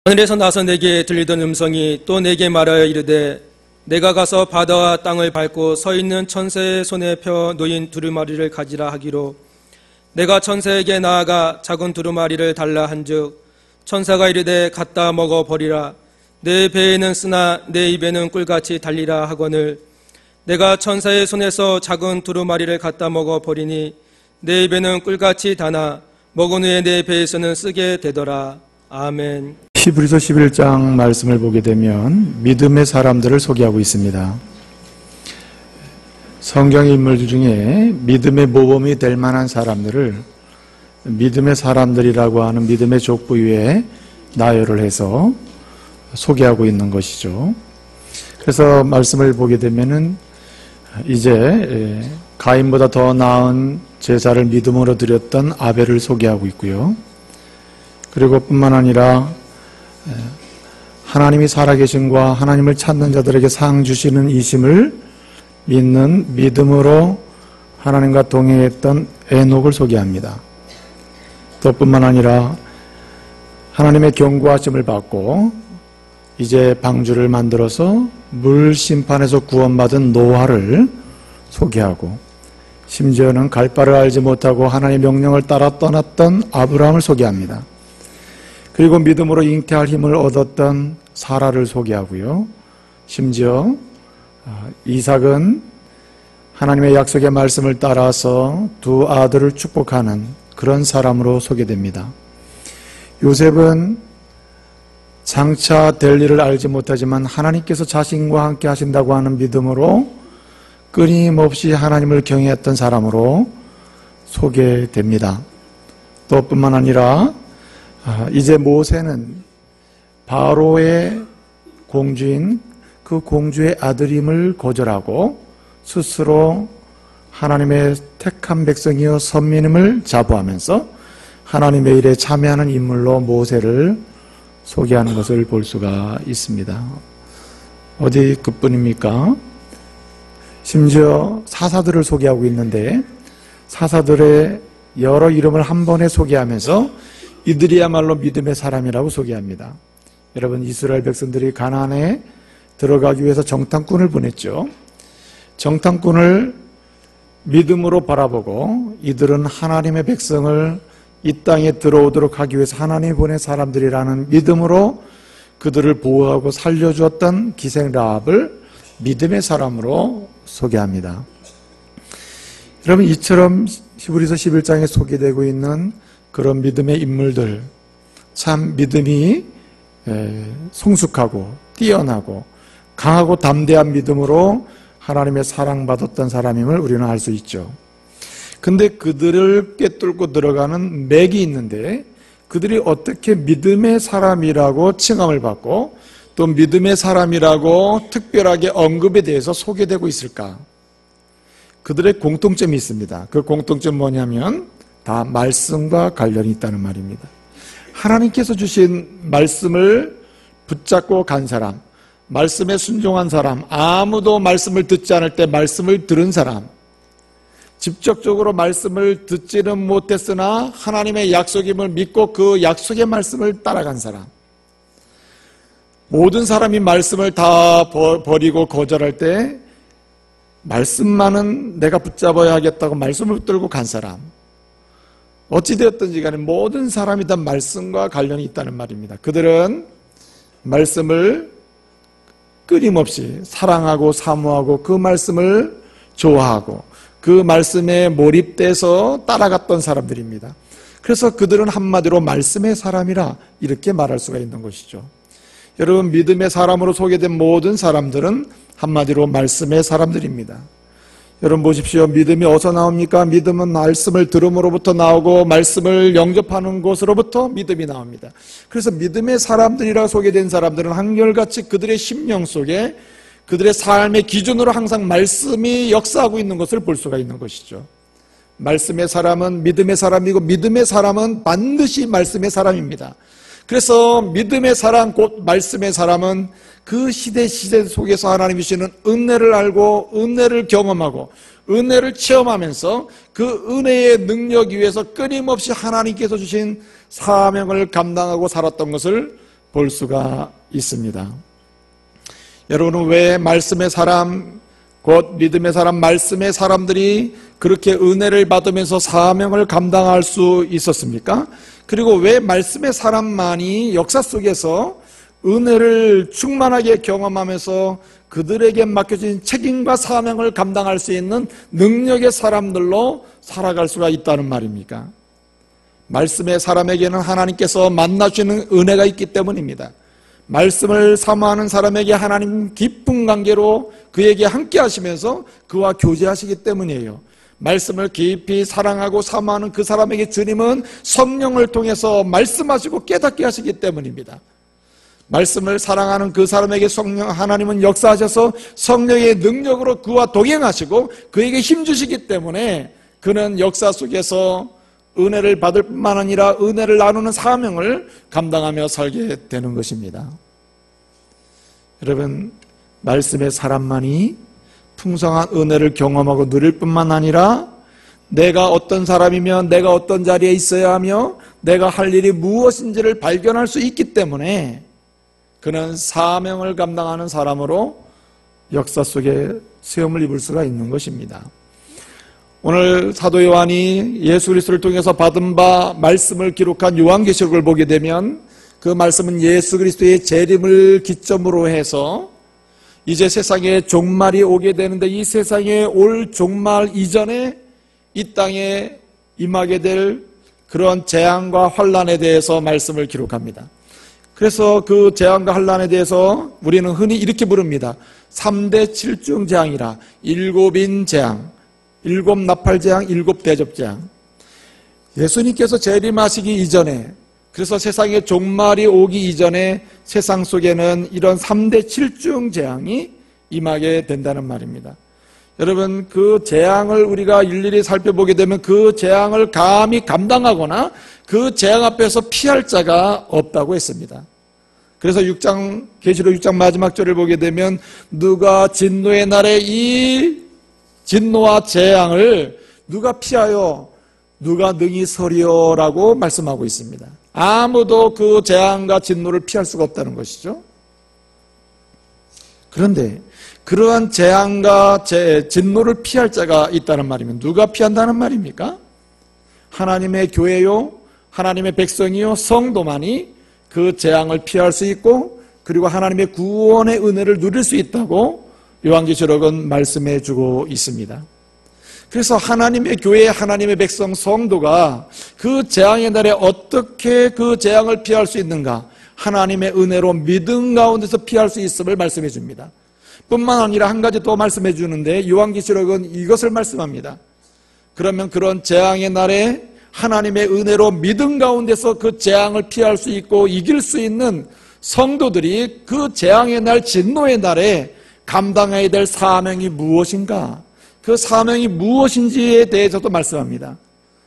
하늘에서 나서 내게 들리던 음성이 또 내게 말하여 이르되 내가 가서 바다와 땅을 밟고 서 있는 천사의 손에 펴 놓인 두루마리를 가지라 하기로 내가 천사에게 나아가 작은 두루마리를 달라 한즉 천사가 이르되 갖다 먹어 버리라. 내 배에는 쓰나 내 입에는 꿀같이 달리라 하거늘 내가 천사의 손에서 작은 두루마리를 갖다 먹어 버리니 내 입에는 꿀같이 다나 먹은 후에 내 배에서는 쓰게 되더라. 아멘. 히브리서 11장 말씀을 보게 되면 믿음의 사람들을 소개하고 있습니다. 성경의 인물들 중에 믿음의 모범이 될 만한 사람들을 믿음의 사람들이라고 하는 믿음의 족부위에 나열을 해서 소개하고 있는 것이죠. 그래서 말씀을 보게 되면은 이제 가인보다 더 나은 제사를 믿음으로 드렸던 아벨을 소개하고 있고요. 그리고 뿐만 아니라 하나님이 살아계신과 하나님을 찾는 자들에게 상 주시는 이심을 믿는 믿음으로 하나님과 동행했던 에녹을 소개합니다. 또 뿐만 아니라 하나님의 경고하심을 받고 이제 방주를 만들어서 물 심판에서 구원받은 노아를 소개하고 심지어는 갈 바를 알지 못하고 하나님의 명령을 따라 떠났던 아브라함을 소개합니다. 그리고 믿음으로 잉태할 힘을 얻었던 사라를 소개하고요. 심지어 이삭은 하나님의 약속의 말씀을 따라서 두 아들을 축복하는 그런 사람으로 소개됩니다. 요셉은 장차 될 일을 알지 못하지만 하나님께서 자신과 함께 하신다고 하는 믿음으로 끊임없이 하나님을 경외했던 사람으로 소개됩니다. 또 뿐만 아니라 이제 모세는 바로의 공주인 그 공주의 아들임을 거절하고 스스로 하나님의 택한 백성이여 선민임을 자부하면서 하나님의 일에 참여하는 인물로 모세를 소개하는 것을 볼 수가 있습니다. 어디 그뿐입니까? 심지어 사사들을 소개하고 있는데 사사들의 여러 이름을 한 번에 소개하면서 이들이야말로 믿음의 사람이라고 소개합니다. 여러분, 이스라엘 백성들이 가나안에 들어가기 위해서 정탐꾼을 보냈죠. 정탐꾼을 믿음으로 바라보고 이들은 하나님의 백성을 이 땅에 들어오도록 하기 위해서 하나님이 보낸 사람들이라는 믿음으로 그들을 보호하고 살려주었던 기생 라합을 믿음의 사람으로 소개합니다. 여러분, 이처럼 히브리서 11장에 소개되고 있는 그런 믿음의 인물들, 참 믿음이 성숙하고 뛰어나고 강하고 담대한 믿음으로 하나님의 사랑받았던 사람임을 우리는 알 수 있죠. 근데 그들을 꿰뚫고 들어가는 맥이 있는데 그들이 어떻게 믿음의 사람이라고 칭함을 받고 또 믿음의 사람이라고 특별하게 언급에 대해서 소개되고 있을까? 그들의 공통점이 있습니다. 그 공통점은 뭐냐면 다 말씀과 관련이 있다는 말입니다. 하나님께서 주신 말씀을 붙잡고 간 사람, 말씀에 순종한 사람, 아무도 말씀을 듣지 않을 때 말씀을 들은 사람, 직접적으로 말씀을 듣지는 못했으나 하나님의 약속임을 믿고 그 약속의 말씀을 따라간 사람, 모든 사람이 말씀을 다 버리고 거절할 때 말씀만은 내가 붙잡아야 하겠다고 말씀을 붙들고 간 사람, 어찌되었든지 간에 모든 사람이 다 말씀과 관련이 있다는 말입니다. 그들은 말씀을 끊임없이 사랑하고 사모하고 그 말씀을 좋아하고 그 말씀에 몰입돼서 따라갔던 사람들입니다. 그래서 그들은 한마디로 말씀의 사람이라 이렇게 말할 수가 있는 것이죠. 여러분, 믿음의 사람으로 소개된 모든 사람들은 한마디로 말씀의 사람들입니다. 여러분 보십시오. 믿음이 어디서 나옵니까? 믿음은 말씀을 들음으로부터 나오고 말씀을 영접하는 곳으로부터 믿음이 나옵니다. 그래서 믿음의 사람들이라 소개된 사람들은 한결같이 그들의 심령 속에 그들의 삶의 기준으로 항상 말씀이 역사하고 있는 것을 볼 수가 있는 것이죠. 말씀의 사람은 믿음의 사람이고 믿음의 사람은 반드시 말씀의 사람입니다. 그래서 믿음의 사람 곧 말씀의 사람은 그 시대 속에서 하나님이 주시는 은혜를 알고 은혜를 경험하고 은혜를 체험하면서 그 은혜의 능력 위에서 끊임없이 하나님께서 주신 사명을 감당하고 살았던 것을 볼 수가 있습니다. 여러분은 왜 말씀의 사람, 곧 믿음의 사람, 말씀의 사람들이 그렇게 은혜를 받으면서 사명을 감당할 수 있었습니까? 그리고 왜 말씀의 사람만이 역사 속에서 은혜를 충만하게 경험하면서 그들에게 맡겨진 책임과 사명을 감당할 수 있는 능력의 사람들로 살아갈 수가 있다는 말입니까? 말씀의 사람에게는 하나님께서 만나주시는 은혜가 있기 때문입니다. 말씀을 사모하는 사람에게 하나님 깊은 관계로 그에게 함께 하시면서 그와 교제하시기 때문이에요. 말씀을 깊이 사랑하고 사모하는 그 사람에게 주님은 성령을 통해서 말씀하시고 깨닫게 하시기 때문입니다. 말씀을 사랑하는 그 사람에게 성령 하나님은 역사하셔서 성령의 능력으로 그와 동행하시고 그에게 힘주시기 때문에 그는 역사 속에서 은혜를 받을 뿐만 아니라 은혜를 나누는 사명을 감당하며 살게 되는 것입니다. 여러분, 말씀의 사람만이 풍성한 은혜를 경험하고 누릴 뿐만 아니라 내가 어떤 사람이며 내가 어떤 자리에 있어야 하며 내가 할 일이 무엇인지를 발견할 수 있기 때문에 그는 사명을 감당하는 사람으로 역사 속에 수염을 입을 수가 있는 것입니다. 오늘 사도 요한이 예수 그리스도를 통해서 받은 바 말씀을 기록한 요한계시록을 보게 되면 그 말씀은 예수 그리스도의 재림을 기점으로 해서 이제 세상에 종말이 오게 되는데 이 세상에 올 종말 이전에 이 땅에 임하게 될 그런 재앙과 환난에 대해서 말씀을 기록합니다. 그래서 그 재앙과 환난에 대해서 우리는 흔히 이렇게 부릅니다. 3대 7중 재앙이라. 7인 재앙, 7 나팔 재앙, 7 대접 재앙. 예수님께서 재림하시기 이전에, 그래서 세상에 종말이 오기 이전에 세상 속에는 이런 3대 7중 재앙이 임하게 된다는 말입니다. 여러분, 그 재앙을 우리가 일일이 살펴보게 되면 그 재앙을 감히 감당하거나 그 재앙 앞에서 피할 자가 없다고 했습니다. 그래서 계시록 6장 마지막 절을 보게 되면 누가 진노의 날에 이 진노와 재앙을 누가 피하여 누가 능히 서리요라고 말씀하고 있습니다. 아무도 그 재앙과 진노를 피할 수가 없다는 것이죠. 그런데 그러한 재앙과 진노를 피할 자가 있다는 말이면 누가 피한다는 말입니까? 하나님의 교회요, 하나님의 백성이요, 성도만이 그 재앙을 피할 수 있고 그리고 하나님의 구원의 은혜를 누릴 수 있다고 요한계시록은 말씀해 주고 있습니다. 그래서 하나님의 교회, 하나님의 백성, 성도가 그 재앙의 날에 어떻게 그 재앙을 피할 수 있는가? 하나님의 은혜로 믿음 가운데서 피할 수 있음을 말씀해 줍니다. 뿐만 아니라 한 가지 더 말씀해 주는데 요한계시록은 이것을 말씀합니다. 그러면 그런 재앙의 날에 하나님의 은혜로 믿음 가운데서 그 재앙을 피할 수 있고 이길 수 있는 성도들이 그 재앙의 날, 진노의 날에 감당해야 될 사명이 무엇인가? 그 사명이 무엇인지에 대해서도 말씀합니다.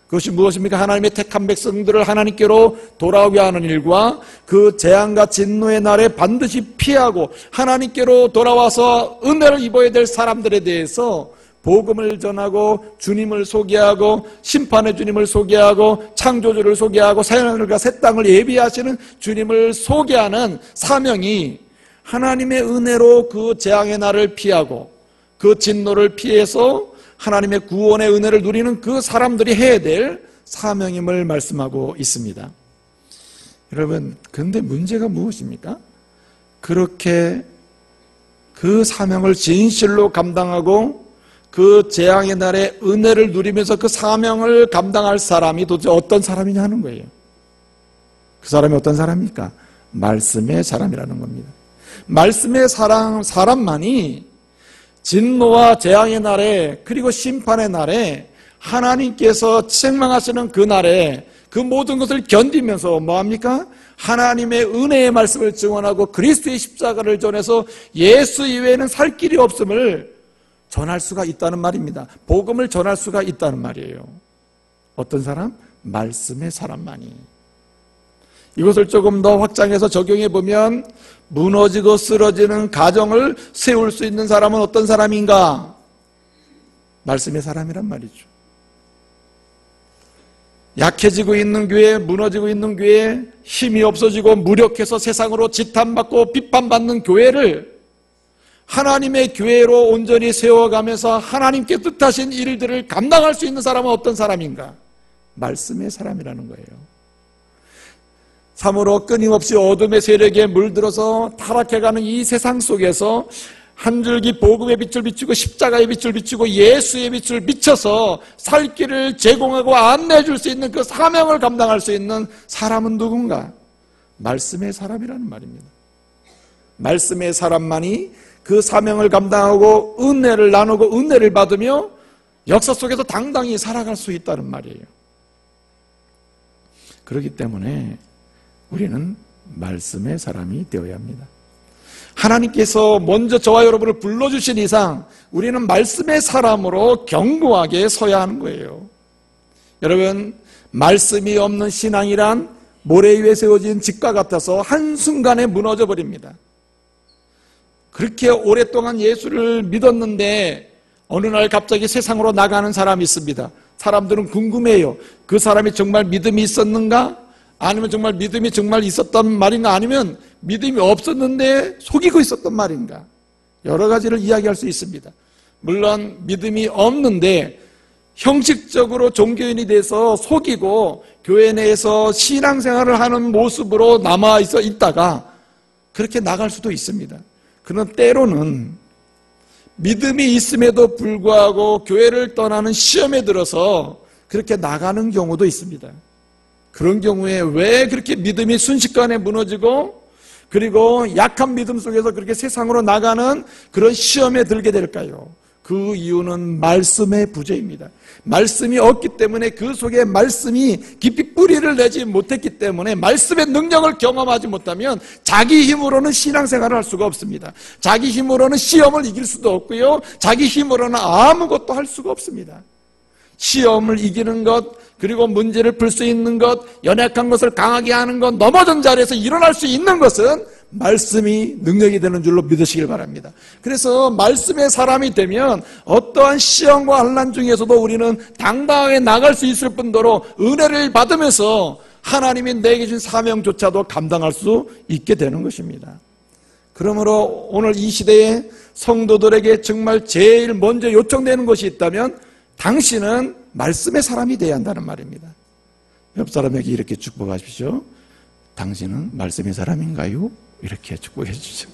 그것이 무엇입니까? 하나님의 택한 백성들을 하나님께로 돌아오게 하는 일과 그 재앙과 진노의 날에 반드시 피하고 하나님께로 돌아와서 은혜를 입어야 될 사람들에 대해서 복음을 전하고 주님을 소개하고 심판의 주님을 소개하고 창조주를 소개하고 새하늘과 새 땅을 예비하시는 주님을 소개하는 사명이 하나님의 은혜로 그 재앙의 날을 피하고 그 진노를 피해서 하나님의 구원의 은혜를 누리는 그 사람들이 해야 될 사명임을 말씀하고 있습니다. 여러분, 그런데 문제가 무엇입니까? 그렇게 그 사명을 진실로 감당하고 그 재앙의 날에 은혜를 누리면서 그 사명을 감당할 사람이 도대체 어떤 사람이냐 하는 거예요. 그 사람이 어떤 사람입니까? 말씀의 사람이라는 겁니다. 말씀의 사람만이 진노와 재앙의 날에 그리고 심판의 날에 하나님께서 책망하시는 그 날에 그 모든 것을 견디면서 뭐합니까? 하나님의 은혜의 말씀을 증언하고 그리스도의 십자가를 전해서 예수 이외에는 살 길이 없음을 전할 수가 있다는 말입니다. 복음을 전할 수가 있다는 말이에요. 어떤 사람? 말씀의 사람만이. 이것을 조금 더 확장해서 적용해 보면 무너지고 쓰러지는 가정을 세울 수 있는 사람은 어떤 사람인가? 말씀의 사람이란 말이죠. 약해지고 있는 교회, 무너지고 있는 교회, 힘이 없어지고 무력해서 세상으로 지탄받고 비판받는 교회를 하나님의 교회로 온전히 세워가면서 하나님께 뜻하신 일들을 감당할 수 있는 사람은 어떤 사람인가? 말씀의 사람이라는 거예요. 참으로 끊임없이 어둠의 세력에 물들어서 타락해가는 이 세상 속에서 한 줄기 복음의 빛을 비추고 십자가의 빛을 비추고 예수의 빛을 비춰서 살 길을 제공하고 안내해 줄 수 있는 그 사명을 감당할 수 있는 사람은 누군가? 말씀의 사람이라는 말입니다. 말씀의 사람만이 그 사명을 감당하고 은혜를 나누고 은혜를 받으며 역사 속에서 당당히 살아갈 수 있다는 말이에요. 그렇기 때문에 우리는 말씀의 사람이 되어야 합니다. 하나님께서 먼저 저와 여러분을 불러주신 이상 우리는 말씀의 사람으로 견고하게 서야 하는 거예요. 여러분, 말씀이 없는 신앙이란 모래 위에 세워진 집과 같아서 한순간에 무너져 버립니다. 그렇게 오랫동안 예수를 믿었는데 어느 날 갑자기 세상으로 나가는 사람이 있습니다. 사람들은 궁금해요. 그 사람이 정말 믿음이 있었는가? 아니면 정말 믿음이 정말 있었던 말인가? 아니면 믿음이 없었는데 속이고 있었던 말인가? 여러 가지를 이야기할 수 있습니다. 물론 믿음이 없는데 형식적으로 종교인이 돼서 속이고 교회 내에서 신앙생활을 하는 모습으로 남아 있다가 그렇게 나갈 수도 있습니다. 그러나 때로는 믿음이 있음에도 불구하고 교회를 떠나는 시험에 들어서 그렇게 나가는 경우도 있습니다. 그런 경우에 왜 그렇게 믿음이 순식간에 무너지고 그리고 약한 믿음 속에서 그렇게 세상으로 나가는 그런 시험에 들게 될까요? 그 이유는 말씀의 부재입니다. 말씀이 없기 때문에 그 속에 말씀이 깊이 뿌리를 내지 못했기 때문에 말씀의 능력을 경험하지 못하면 자기 힘으로는 신앙생활을 할 수가 없습니다. 자기 힘으로는 시험을 이길 수도 없고요. 자기 힘으로는 아무것도 할 수가 없습니다. 시험을 이기는 것, 그리고 문제를 풀 수 있는 것, 연약한 것을 강하게 하는 것, 넘어진 자리에서 일어날 수 있는 것은 말씀이 능력이 되는 줄로 믿으시길 바랍니다. 그래서 말씀의 사람이 되면 어떠한 시험과 환난 중에서도 우리는 당당하게 나갈 수 있을 뿐더러 은혜를 받으면서 하나님이 내게 주신 사명조차도 감당할 수 있게 되는 것입니다. 그러므로 오늘 이 시대에 성도들에게 정말 제일 먼저 요청되는 것이 있다면 당신은 말씀의 사람이 되어야 한다는 말입니다. 옆 사람에게 이렇게 축복하십시오. 당신은 말씀의 사람인가요? 이렇게 축복해 주죠.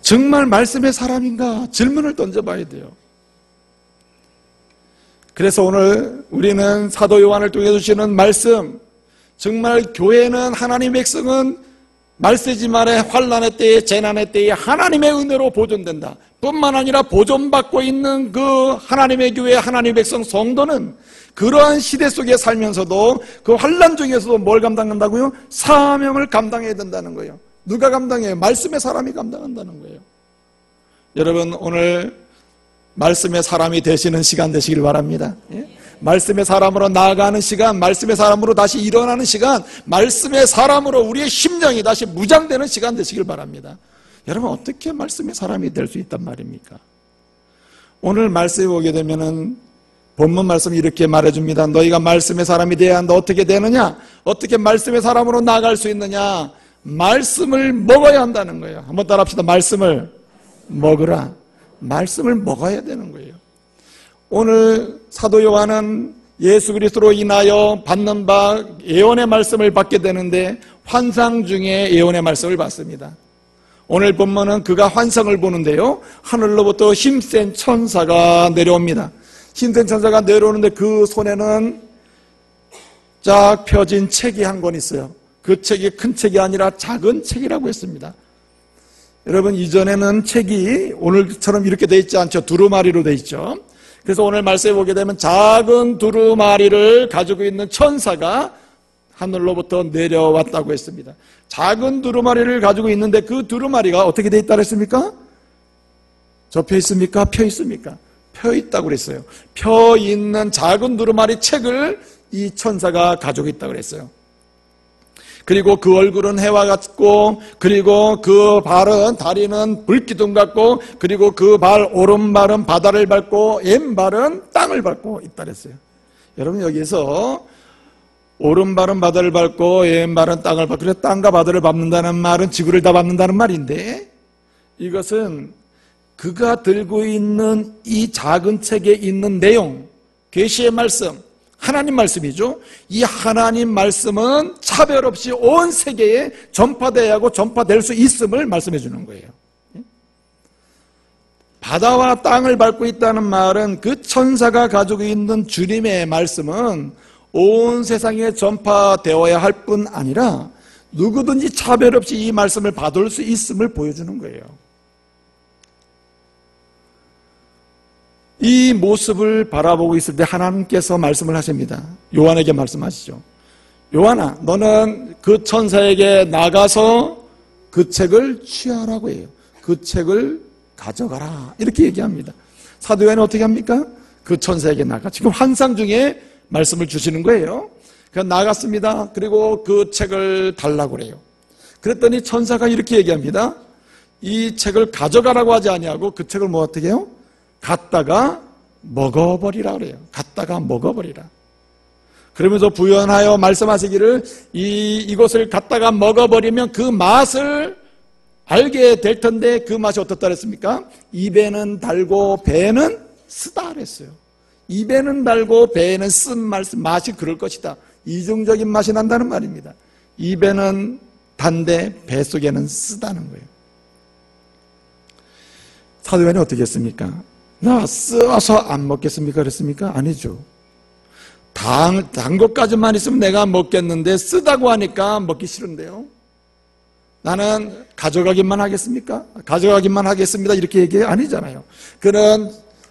정말 말씀의 사람인가? 질문을 던져봐야 돼요. 그래서 오늘 우리는 사도 요한을 통해 주시는 말씀, 정말 교회는 하나님의 백성은 말세지 말에 환난의 때에 재난의 때에 하나님의 은혜로 보존된다. 뿐만 아니라 보존받고 있는 그 하나님의 교회 하나님의 백성 성도는 그러한 시대 속에 살면서도 그 환난 중에서도 뭘 감당한다고요? 사명을 감당해야 된다는 거예요. 누가 감당해요? 말씀의 사람이 감당한다는 거예요. 여러분, 오늘 말씀의 사람이 되시는 시간 되시길 바랍니다. 예? 말씀의 사람으로 나아가는 시간, 말씀의 사람으로 다시 일어나는 시간, 말씀의 사람으로 우리의 심령이 다시 무장되는 시간 되시길 바랍니다. 여러분, 어떻게 말씀의 사람이 될 수 있단 말입니까? 오늘 말씀에 보게 되면은 본문 말씀이 이렇게 말해줍니다. 너희가 말씀의 사람이 되어야 한다. 어떻게 되느냐? 어떻게 말씀의 사람으로 나아갈 수 있느냐? 말씀을 먹어야 한다는 거예요. 한번 따라합시다. 말씀을 먹으라. 말씀을 먹어야 되는 거예요. 오늘 사도 요한은 예수 그리스도로 인하여 받는 바 예언의 말씀을 받게 되는데 환상 중에 예언의 말씀을 받습니다. 오늘 본문은 그가 환상을 보는데요, 하늘로부터 힘센 천사가 내려옵니다. 힘센 천사가 내려오는데 그 손에는 쫙 펴진 책이 한 권 있어요. 그 책이 큰 책이 아니라 작은 책이라고 했습니다. 여러분, 이전에는 책이 오늘처럼 이렇게 돼 있지 않죠. 두루마리로 돼 있죠. 그래서 오늘 말씀에 보게 되면 작은 두루마리를 가지고 있는 천사가 하늘로부터 내려왔다고 했습니다. 작은 두루마리를 가지고 있는데 그 두루마리가 어떻게 돼 있다고 했습니까? 접혀 있습니까? 펴 있습니까? 펴 있다고 그랬어요. 펴 있는 작은 두루마리 책을 이 천사가 가지고 있다고 그랬어요. 그리고 그 얼굴은 해와 같고, 그리고 그 발은, 다리는 불기둥 같고, 그리고 그 발, 오른발은 바다를 밟고 왼발은 땅을 밟고 있다 그랬어요. 여러분, 여기서 오른발은 바다를 밟고 왼발은 땅을 밟고, 그래서 땅과 바다를 밟는다는 말은 지구를 다 밟는다는 말인데, 이것은 그가 들고 있는 이 작은 책에 있는 내용, 계시의 말씀, 하나님 말씀이죠. 이 하나님 말씀은 차별 없이 온 세계에 전파되어야 하고 전파될 수 있음을 말씀해 주는 거예요. 바다와 땅을 밟고 있다는 말은 그 천사가 가지고 있는 주님의 말씀은 온 세상에 전파되어야 할 뿐 아니라 누구든지 차별 없이 이 말씀을 받을 수 있음을 보여주는 거예요. 이 모습을 바라보고 있을 때 하나님께서 말씀을 하십니다. 요한에게 말씀하시죠. 요한아, 너는 그 천사에게 나가서 그 책을 취하라고 해요. 그 책을 가져가라, 이렇게 얘기합니다. 사도 요한이 어떻게 합니까? 그 천사에게 나가, 지금 환상 중에 말씀을 주시는 거예요. 그냥 나갔습니다. 그리고 그 책을 달라고 그래요. 그랬더니 천사가 이렇게 얘기합니다. 이 책을 가져가라고 하지 아니하고 그 책을 뭐 어떻게 해요? 갖다가 먹어버리라 그래요. 갖다가 먹어버리라. 그러면서 부연하여 말씀하시기를, 이것을 갖다가 먹어버리면 그 맛을 알게 될 텐데 그 맛이 어떻다 그랬습니까? 입에는 달고 배에는 쓰다 그랬어요. 입에는 달고 배에는 쓴 맛이 그럴 것이다. 이중적인 맛이 난다는 말입니다. 입에는 단데 배 속에는 쓰다는 거예요. 사도 요한이 어떻게 했습니까? 나 쓰어서 안 먹겠습니까? 그랬습니까? 아니죠. 단 것까지만 있으면 내가 먹겠는데 쓰다고 하니까 먹기 싫은데요. 나는 가져가기만 하겠습니까? 가져가기만 하겠습니다, 이렇게 얘기 아니잖아요.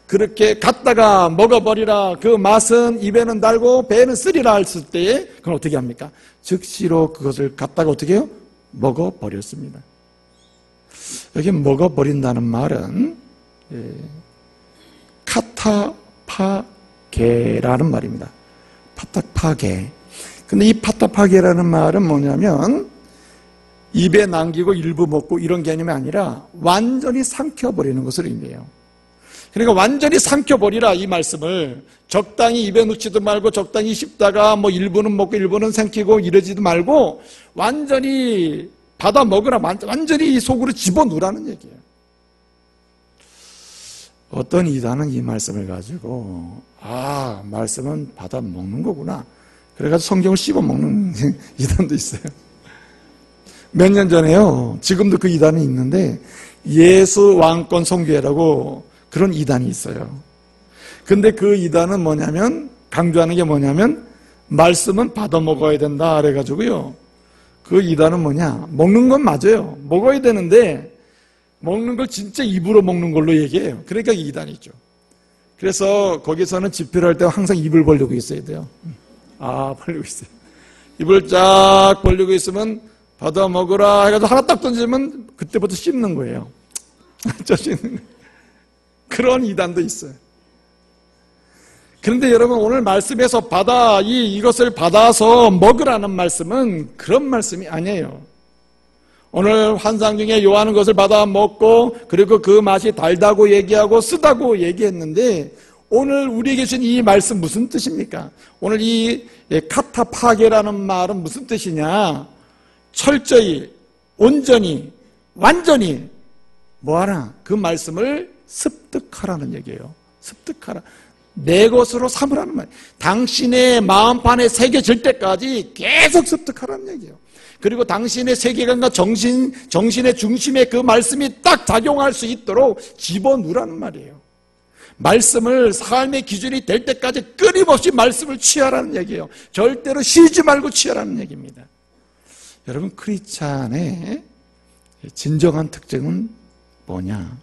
그렇게 갖다가 먹어버리라, 그 맛은 입에는 달고 배에는 쓰리라 했을 때에 그건 어떻게 합니까? 즉시로 그것을 갖다가 어떻게 해요? 먹어버렸습니다. 여기 먹어버린다는 말은 파타파게라는 말입니다. 파타파게. 근데 이 파타파게라는 말은 뭐냐면 입에 남기고 일부 먹고 이런 개념이 아니라 완전히 삼켜버리는 것을 의미해요. 그러니까 완전히 삼켜버리라, 이 말씀을. 적당히 입에 넣지도 말고 적당히 씹다가 뭐 일부는 먹고 일부는 삼키고 이러지도 말고 완전히 받아 먹으라, 완전히 속으로 집어넣으라는 얘기예요. 어떤 이단은 이 말씀을 가지고 말씀은 받아 먹는 거구나, 그래가지고 성경을 씹어 먹는 이단도 있어요. 몇 년 전에요, 지금도 그 이단이 있는데 예수 왕권 선교회라고 그런 이단이 있어요. 근데 그 이단은 뭐냐면, 강조하는 게 뭐냐면 말씀은 받아 먹어야 된다 그래가지고요, 그 이단은 뭐냐, 먹는 건 맞아요. 먹어야 되는데 먹는 걸 진짜 입으로 먹는 걸로 얘기해요. 그러니까 이단이죠. 그래서 거기서는 집회를 할 때 항상 입을 벌리고 있어야 돼요. 벌리고 있어요. 입을 쫙 벌리고 있으면 받아 먹으라 해가지고 하나 딱 던지면 그때부터 씹는 거예요. 씹는 거예요. 그런 이단도 있어요. 그런데 여러분, 오늘 말씀에서 이것을 받아서 먹으라는 말씀은 그런 말씀이 아니에요. 오늘 환상 중에 요한은 것을 받아 먹고 그리고 그 맛이 달다고 얘기하고 쓰다고 얘기했는데, 오늘 우리에게 주신 이 말씀 무슨 뜻입니까? 오늘 이 카타파게라는 말은 무슨 뜻이냐? 철저히, 온전히, 완전히 뭐하라? 그 말씀을 습득하라는 얘기예요. 습득하라. 내 것으로 삼으라는 말. 당신의 마음판에 새겨질 때까지 계속 습득하라는 얘기예요. 그리고 당신의 세계관과 정신의 중심에 그 말씀이 딱 작용할 수 있도록 집어넣으라는 말이에요. 말씀을 삶의 기준이 될 때까지 끊임없이 말씀을 취하라는 얘기예요. 절대로 쉬지 말고 취하라는 얘기입니다. 여러분, 크리스찬의 진정한 특징은 뭐냐?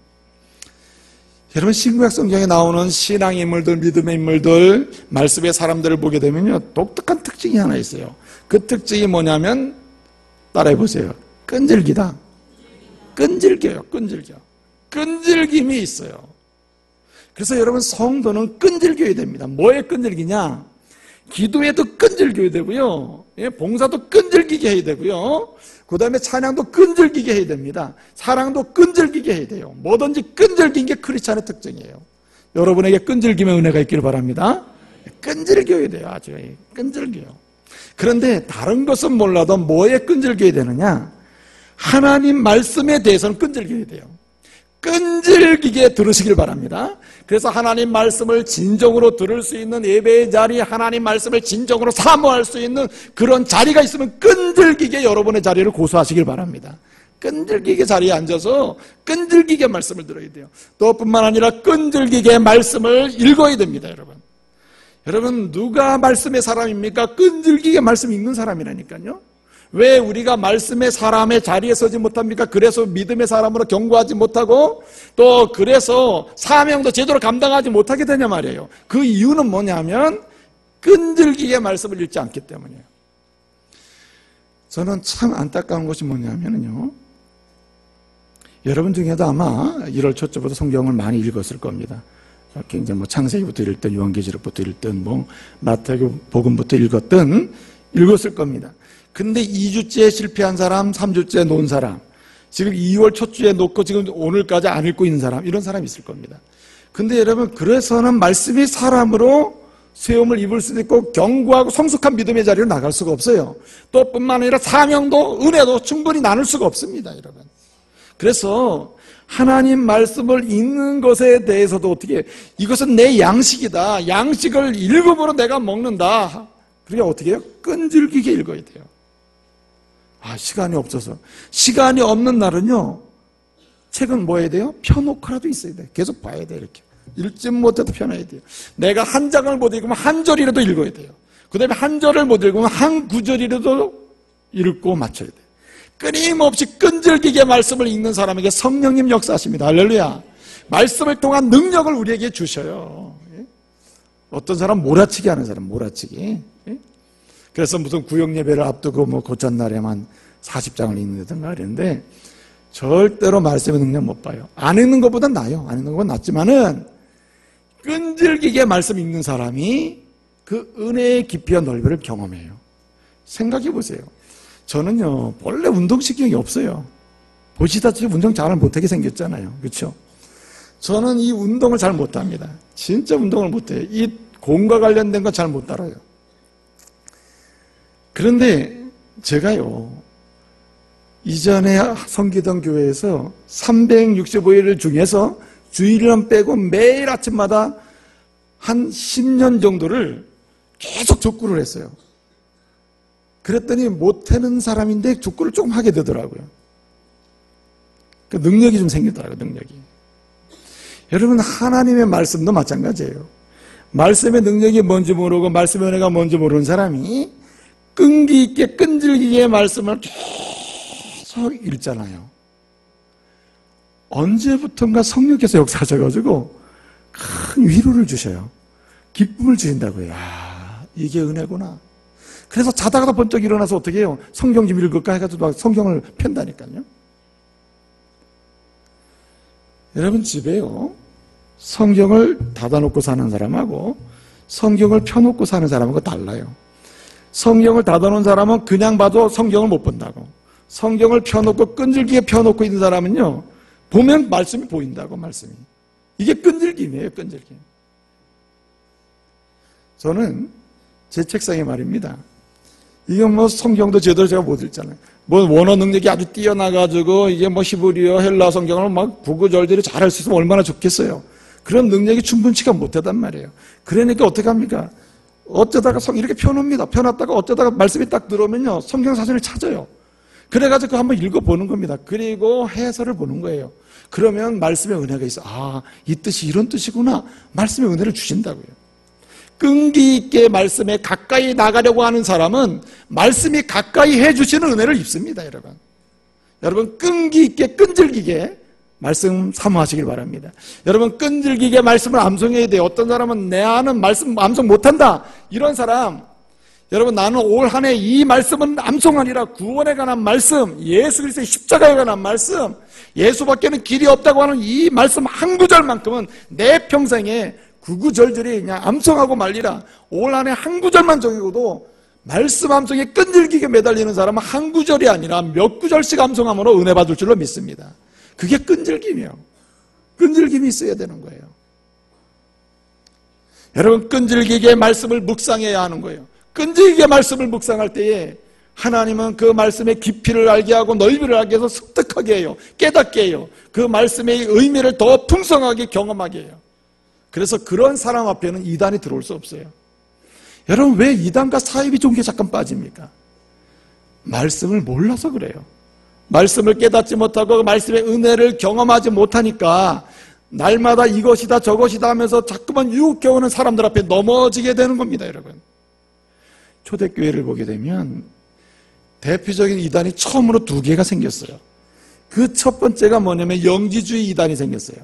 여러분, 신구약 성경에 나오는 신앙의 인물들, 믿음의 인물들, 말씀의 사람들을 보게 되면요, 독특한 특징이 하나 있어요. 그 특징이 뭐냐면, 따라해보세요. 끈질기다. 끈질겨요. 끈질김이 있어요. 그래서 여러분, 성도는 끈질겨야 됩니다. 뭐에 끈질기냐? 기도에도 끈질겨야 되고요, 봉사도 끈질기게 해야 되고요. 그 다음에 찬양도 끈질기게 해야 됩니다. 사랑도 끈질기게 해야 돼요. 뭐든지 끈질긴 게 크리스찬의 특징이에요. 여러분에게 끈질김의 은혜가 있기를 바랍니다. 끈질겨야 돼요. 아주 끈질겨요. 그런데 다른 것은 몰라도 뭐에 끈질겨야 되느냐? 하나님 말씀에 대해서는 끈질겨야 돼요. 끈질기게 들으시길 바랍니다. 그래서 하나님 말씀을 진정으로 들을 수 있는 예배의 자리, 하나님 말씀을 진정으로 사모할 수 있는 그런 자리가 있으면 끈질기게 여러분의 자리를 고수하시길 바랍니다. 끈질기게 자리에 앉아서 끈질기게 말씀을 들어야 돼요. 또 뿐만 아니라 끈질기게 말씀을 읽어야 됩니다. 여러분 누가 말씀의 사람입니까? 끈질기게 말씀 읽는 사람이라니까요. 왜 우리가 말씀의 사람의 자리에 서지 못합니까? 그래서 믿음의 사람으로 경고하지 못하고 또 그래서 사명도 제대로 감당하지 못하게 되냐 말이에요. 그 이유는 뭐냐면 끈질기게 말씀을 읽지 않기 때문이에요. 저는 참 안타까운 것이 뭐냐면요, 여러분 중에도 아마 1월 초쯤부터 성경을 많이 읽었을 겁니다. 굉장히 창세기부터 읽든 요한계시록부터 읽든 마태복음부터 읽었을 겁니다. 근데 2주째 실패한 사람, 3주째 놓은 사람, 지금 2월 첫 주에 놓고 지금 오늘까지 안 읽고 있는 사람, 이런 사람이 있을 겁니다. 근데 여러분, 그래서는 말씀이 사람으로 세움을 입을 수도 있고 견고하고 성숙한 믿음의 자리로 나갈 수가 없어요. 또 뿐만 아니라 사명도 은혜도 충분히 나눌 수가 없습니다, 여러분. 그래서 하나님 말씀을 읽는 것에 대해서도 어떻게, 이것은 내 양식이다, 양식을 일급으로 내가 먹는다, 그러니까 어떻게 해요? 끈질기게 읽어야 돼요. 시간이 없어서. 시간이 없는 날은요, 책은 뭐 해야 돼요? 펴놓고라도 있어야 돼요. 계속 봐야 돼요. 이렇게 읽지 못해도 펴놔야 돼요. 내가 한 장을 못 읽으면 한 절이라도 읽어야 돼요. 그 다음에 한 절을 못 읽으면 한 구절이라도 읽고 맞춰야 돼요. 끊임없이 끈질기게 말씀을 읽는 사람에게 성령님 역사하십니다. 할렐루야. 말씀을 통한 능력을 우리에게 주셔요. 어떤 사람 몰아치기 하는 사람, 몰아치기. 그래서 무슨 구역 예배를 앞두고 고짠날에만 40장을 읽는다든가 그랬는데 절대로 말씀의 능력 못 봐요. 안 읽는 것보다 나아요. 안 읽는 것보다 낫지만은 끈질기게 말씀 읽는 사람이 그 은혜의 깊이와 넓이를 경험해요. 생각해 보세요. 저는요, 원래 운동신경이 없어요. 보시다시피 운동 잘 못하게 생겼잖아요. 그렇죠? 저는 이 운동을 잘 못합니다. 진짜 운동을 못해요. 이 공과 관련된 건 잘 못 따라요. 그런데 제가요, 이전에 섬기던 교회에서 365일 중에서 주일은 빼고 매일 아침마다 한 10년 정도를 계속 족구를 했어요. 그랬더니 못하는 사람인데 족구를 조금 하게 되더라고요. 그 능력이 좀 생기더라고요, 능력이. 여러분, 하나님의 말씀도 마찬가지예요. 말씀의 능력이 뭔지 모르고 말씀의 은혜가 뭔지 모르는 사람이 끈기 있게 끈질기게 말씀을 계속 읽잖아요. 언제부턴가 성령께서 역사하셔가지고 큰 위로를 주셔요. 기쁨을 주신다고요. 이게 은혜구나. 그래서 자다가도 번쩍 일어나서 어떻게 해요? 성경 좀 읽을까 해가지고 막 성경을 편다니까요. 여러분, 집에요, 성경을 닫아놓고 사는 사람하고 성경을 펴놓고 사는 사람하고 달라요. 성경을 닫아놓은 사람은 그냥 봐도 성경을 못 본다고, 성경을 펴놓고 끈질기게 펴놓고 있는 사람은요, 보면 말씀이 보인다고. 말씀이, 이게 끈질김이에요. 끈질김. 저는 제 책상에 말입니다, 이게 성경도 제대로 제가 못 읽잖아요. 원어 능력이 아주 뛰어나가지고 이게 히브리어, 헬라 성경을 구구절절히 잘할 수 있으면 얼마나 좋겠어요. 그런 능력이 충분치가 못하단 말이에요. 그러니까 어떻게 합니까? 어쩌다가 이렇게 펴놓습니다. 펴놨다가 어쩌다가 말씀이 딱 들어오면요, 성경 사전을 찾아요. 그래가지고 한번 읽어보는 겁니다. 그리고 해설을 보는 거예요. 그러면 말씀의 은혜가 있어. 이 뜻이 이런 뜻이구나. 말씀의 은혜를 주신다고요. 끈기 있게 말씀에 가까이 나가려고 하는 사람은 말씀이 가까이 해주시는 은혜를 입습니다. 여러분 끈기 있게 끈질기게 말씀 사모하시길 바랍니다. 여러분, 끈질기게 말씀을 암송해야 돼요. 어떤 사람은 내 아는 말씀 암송 못한다, 이런 사람, 여러분, 나는 올 한 해 이 말씀은 암송하니라. 구원에 관한 말씀, 예수 그리스도의 십자가에 관한 말씀, 예수밖에는 길이 없다고 하는 이 말씀 한 구절만큼은 내 평생에 구구절절히 그냥 암송하고 말리라. 올 한 해 한 구절만 정해도 말씀 함성에 끈질기게 매달리는 사람은 한 구절이 아니라 몇 구절씩 함성함으로 은혜 받을 줄로 믿습니다. 그게 끈질김이에요. 끈질김이 있어야 되는 거예요. 여러분, 끈질기게 말씀을 묵상해야 하는 거예요. 끈질기게 말씀을 묵상할 때에 하나님은 그 말씀의 깊이를 알게 하고 넓이를 알게 해서 습득하게 해요. 깨닫게 해요. 그 말씀의 의미를 더 풍성하게 경험하게 해요. 그래서 그런 사람 앞에는 이단이 들어올 수 없어요. 여러분, 왜 이단과 사이비 종교에 잠깐 빠집니까? 말씀을 몰라서 그래요. 말씀을 깨닫지 못하고 말씀의 은혜를 경험하지 못하니까 날마다 이것이다 저것이다 하면서 자꾸만 유혹해오는 사람들 앞에 넘어지게 되는 겁니다. 여러분, 초대교회를 보게 되면 대표적인 이단이 처음으로 두 개가 생겼어요. 그 첫 번째가 뭐냐면 영지주의 이단이 생겼어요.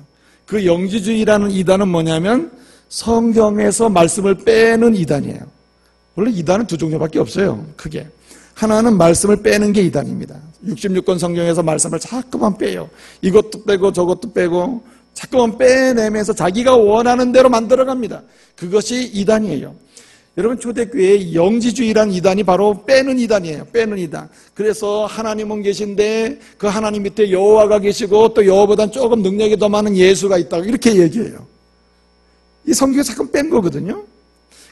그 영지주의라는 이단은 뭐냐면 성경에서 말씀을 빼는 이단이에요. 원래 이단은 두 종류밖에 없어요. 크게 하나는 말씀을 빼는 게 이단입니다. 66권 성경에서 말씀을 자꾸만 빼요. 이것도 빼고 저것도 빼고 자꾸만 빼내면서 자기가 원하는 대로 만들어갑니다. 그것이 이단이에요. 여러분, 초대교회의 영지주의라는 이단이 바로 빼는 이단이에요. 빼는 이단. 그래서 하나님은 계신데 그 하나님 밑에 여호와가 계시고 또 여호와보다는 조금 능력이 더 많은 예수가 있다고 이렇게 얘기해요. 이 성경에 잠깐 뺀 거거든요.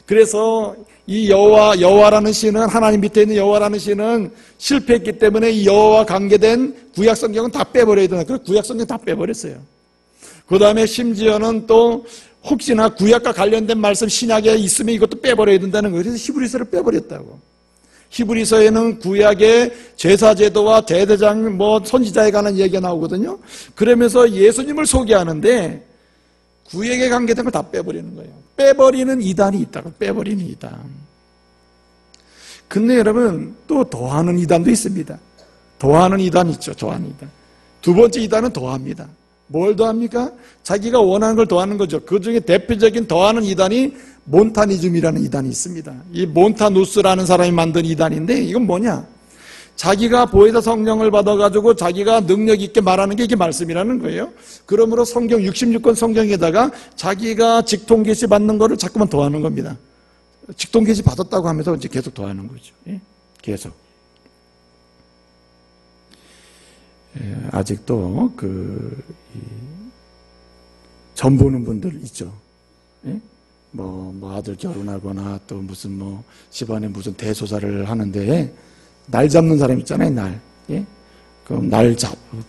그래서 이 여호와라는 신은, 하나님 밑에 있는 여호와라는 신은 실패했기 때문에 이 여호와와 관계된 구약 성경은 다 빼버려야 되나. 그래서 구약 성경 다 빼버렸어요. 그 다음에 심지어는 또 혹시나 구약과 관련된 말씀 신약에 있으면 이것도 빼버려야 된다는 거예요. 그래서 히브리서를 빼버렸다고. 히브리서에는 구약의 제사제도와 대대장 선지자에 관한 얘기가 나오거든요. 그러면서 예수님을 소개하는데 구약에 관계된 걸 다 빼버리는 거예요. 빼버리는 이단이 있다고. 빼버리는 이단. 근데 여러분, 또 더하는 이단도 있습니다. 더하는 이단 있죠. 더하는 이단. 두 번째 이단은 더합니다. 뭘 더합니까? 자기가 원하는 걸 더하는 거죠. 그 중에 대표적인 더하는 이단이 몬타니즘이라는 이단이 있습니다. 이 몬타누스라는 사람이 만든 이단인데 이건 뭐냐? 자기가 보혜사 성령을 받아가지고 자기가 능력 있게 말하는 게 이게 말씀이라는 거예요. 그러므로 성경 66권 성경에다가 자기가 직통계시 받는 거를 자꾸만 더하는 겁니다. 직통계시 받았다고 하면서 이제 계속 더하는 거죠. 예? 계속. 예, 아직도 점 보는 분들 있죠. 예? 아들 결혼하거나 또 무슨 집안에 무슨 대소사를 하는데 날 잡는 사람 있잖아요, 날. 예? 그럼 날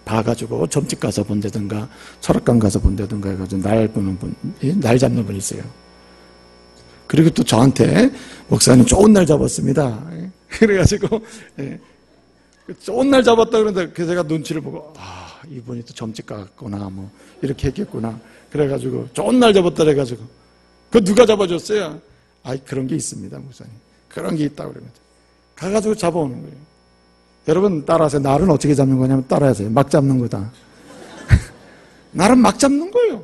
봐가지고 점집 가서 본다든가 철학관 가서 본다든가 해가지고 날 보는 분, 예? 날 잡는 분이 있어요. 그리고 또 저한테 목사님 좋은 날 잡았습니다. 예? 그래가지고, 예. 좋은 날 잡았다 그러는데 그 제가 눈치를 보고 이분이 또 점집 갔구나 이렇게 했겠구나. 그래가지고 좋은 날 잡았다 그래가지고 그거 누가 잡아줬어요? 그런 게 있습니다, 목사님. 그런 게 있다고 그러면 가가지고 잡아오는 거예요. 여러분 따라하세요. 날은 어떻게 잡는 거냐면 따라하세요. 막 잡는 거다. 날은 막 잡는 거예요.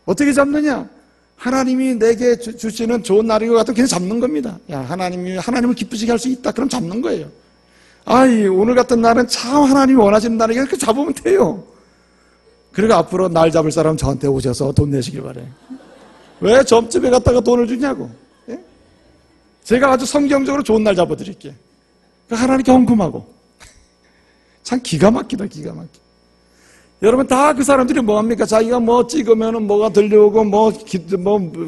어떻게 잡느냐? 하나님이 내게 주시는 좋은 날인 것 같으면 그냥 잡는 겁니다. 하나님을 기쁘시게 할 수 있다. 그럼 잡는 거예요. 오늘 같은 날은 참 하나님이 원하시는 날이니까 이렇게 잡으면 돼요. 그리고 앞으로 날 잡을 사람 저한테 오셔서 돈 내시길 바래요. 왜 점집에 갔다가 돈을 주냐고. 예? 제가 아주 성경적으로 좋은 날 잡아드릴게요. 하나님께 헌금하고. 참 기가 막히다, 기가 막혀. 여러분 다 그 사람들이 뭐합니까? 자기가 찍으면 뭐가 들려오고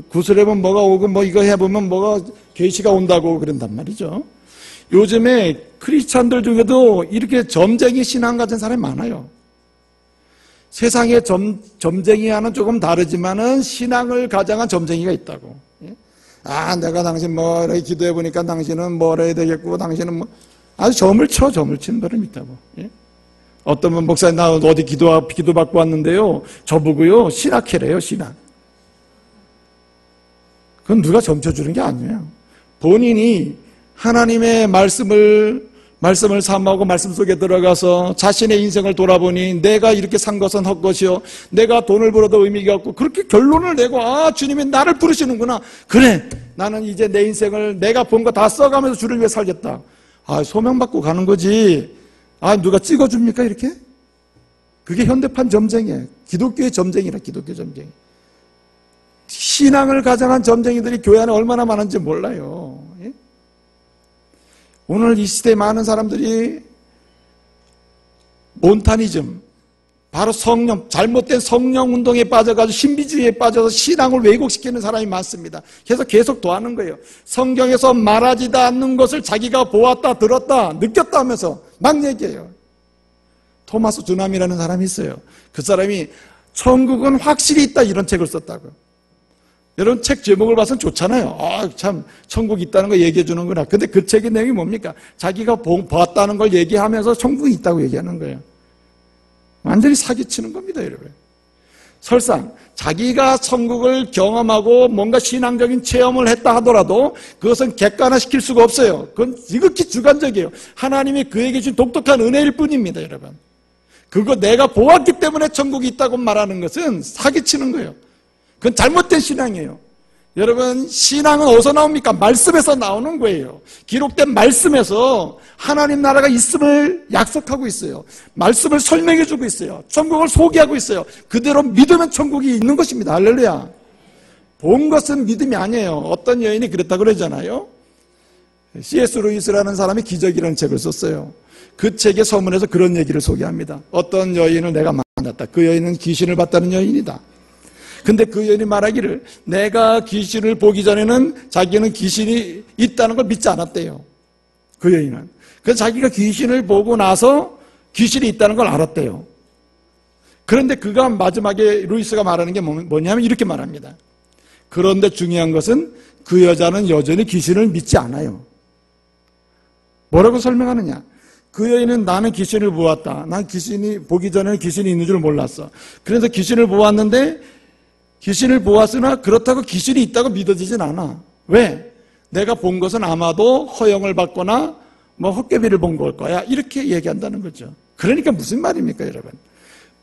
구슬해보면 뭐가 오고 이거 해보면 뭐가 계시가 온다고 그런단 말이죠. 요즘에 크리스찬들 중에도 이렇게 점쟁이 신앙 가진 사람이 많아요. 세상의 점쟁이와는 조금 다르지만은 신앙을 가장한 점쟁이가 있다고. 내가 당신 이렇게 기도해보니까 당신은 뭐라 해야 되겠고, 당신은 아주 점을 친 분이 있다고. 어떤 분 목사님 나 어디 기도받고 왔는데요. 저보고요, 신학회래요, 신학. 그건 누가 점쳐주는 게 아니에요. 본인이 하나님의 말씀을 삼하고 말씀 속에 들어가서 자신의 인생을 돌아보니 내가 이렇게 산 것은 헛것이요 내가 돈을 벌어도 의미가 없고 그렇게 결론을 내고 주님이 나를 부르시는구나. 그래 나는 이제 내 인생을 내가 본 거 다 써가면서 주를 위해 살겠다. 소명받고 가는 거지. 누가 찍어줍니까 이렇게? 그게 현대판 점쟁이에요. 기독교의 점쟁이라. 기독교 점쟁이. 신앙을 가장한 점쟁이들이 교회 안에 얼마나 많은지 몰라요. 예? 오늘 이 시대에 많은 사람들이 몬타니즘, 바로 성령, 잘못된 성령 운동에 빠져가지고 신비주의에 빠져서 신앙을 왜곡시키는 사람이 많습니다. 그래서 계속 도하는 거예요. 성경에서 말하지도 않는 것을 자기가 보았다, 들었다, 느꼈다 하면서 막 얘기해요. 토마스 주남이라는 사람이 있어요. 그 사람이 천국은 확실히 있다 이런 책을 썼다고요. 여러분 책 제목을 봐서는 좋잖아요. 참 천국이 있다는 거 얘기해 주는구나. 근데 그 책의 내용이 뭡니까? 자기가 봤다는 걸 얘기하면서 천국이 있다고 얘기하는 거예요. 완전히 사기치는 겁니다, 여러분. 설사 자기가 천국을 경험하고 뭔가 신앙적인 체험을 했다 하더라도 그것은 객관화시킬 수가 없어요. 그건 지극히 주관적이에요. 하나님이 그에게 준 독특한 은혜일 뿐입니다, 여러분. 그거 내가 보았기 때문에 천국이 있다고 말하는 것은 사기치는 거예요. 그건 잘못된 신앙이에요. 여러분, 신앙은 어디서 나옵니까? 말씀에서 나오는 거예요. 기록된 말씀에서 하나님 나라가 있음을 약속하고 있어요. 말씀을 설명해 주고 있어요. 천국을 소개하고 있어요. 그대로 믿으면 천국이 있는 것입니다. 할렐루야. 본 것은 믿음이 아니에요. 어떤 여인이 그랬다고 그러잖아요. C.S. 루이스라는 사람이 기적이라는 책을 썼어요. 그 책의 서문에서 그런 얘기를 소개합니다. 어떤 여인을 내가 만났다. 그 여인은 귀신을 봤다는 여인이다. 근데 그 여인이 말하기를 내가 귀신을 보기 전에는 자기는 귀신이 있다는 걸 믿지 않았대요. 그 여인은. 그래서 자기가 귀신을 보고 나서 귀신이 있다는 걸 알았대요. 그런데 그가 마지막에 루이스가 말하는 게 뭐냐면 이렇게 말합니다. 그런데 중요한 것은 그 여자는 여전히 귀신을 믿지 않아요. 뭐라고 설명하느냐? 그 여인은 나는 귀신을 보았다. 난 귀신이 보기 전에는 귀신이 있는 줄 몰랐어. 그래서 귀신을 보았는데 귀신을 보았으나 그렇다고 귀신이 있다고 믿어지진 않아. 왜? 내가 본 것은 아마도 허영을 받거나 뭐 헛개비를 본 걸 거야. 이렇게 얘기한다는 거죠. 그러니까 무슨 말입니까, 여러분?